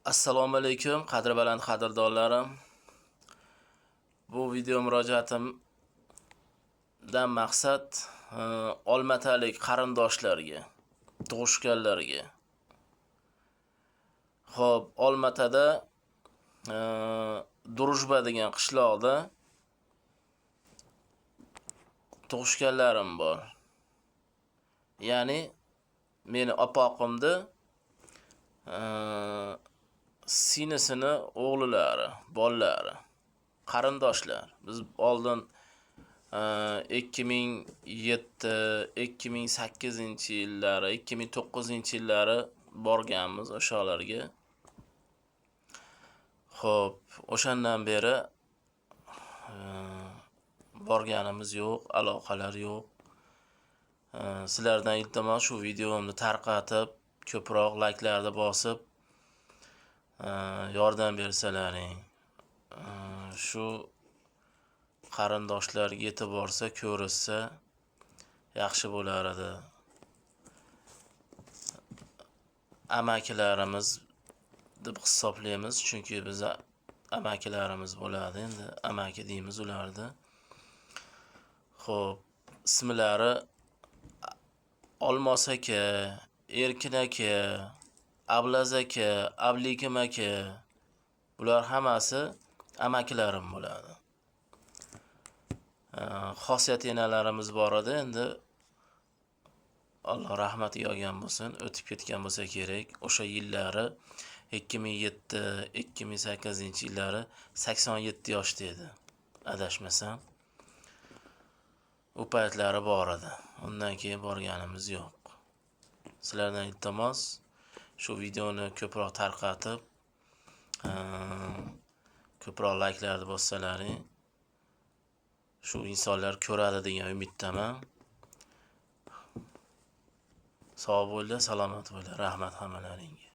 Assalomu alaykum, qadri baland qadrdonlarim. Bu video murojaatimdan maqsad olmatalik qarindoshlarga, tug'ishganlarga. Xo'p, Olmatada Durujba degan qishloqda tug'ishganlarim bor. Ya'ni meni opoqimni sinisini o'g'lilari, bolalari, qarindoshlar. Biz oldin 2007, 2008-yillari, 2009-yillari borganmiz o'shalarga. Xo'p, o'shandan beri borganimiz yo'q, aloqalar yo'q. Sizlardan iltimos shu videomni tarqatib, ko'proq layklarni bosib yordam bersalaring. Shu qarindoshlar yetib borsa, ko'rishsa yaxshi bo'lar edi. Amakilarimiz deb hisoblaymiz, chunki biz amakilarimiz bo'ladi. Endi amaki deymiz ularni. Xo'p, ismlari Olmos aka, Erkin aka, Ablaz aka, Ablikim aka. Bular hammasi amakilarim bo'ladi. Xosiyat enalarimiz bor edi, endi Alloh rahmatiga olgan bo'lsin, o'tib ketgan bo'lsa kerak. O'sha yillari 2007, 2008-yillari 87 yoshda edi, adashmasam. U paytlari bor edi. Undan keyin borganimiz yo'q. Sizlardan iltimos shu videoni ko'proq tarqatib, ko'proq layklarni bossalaring. Shu insonlar ko'radi degan umiddaman. Sog' bo'linglar, salomat bo'linglar. Rahmat hammalaringga.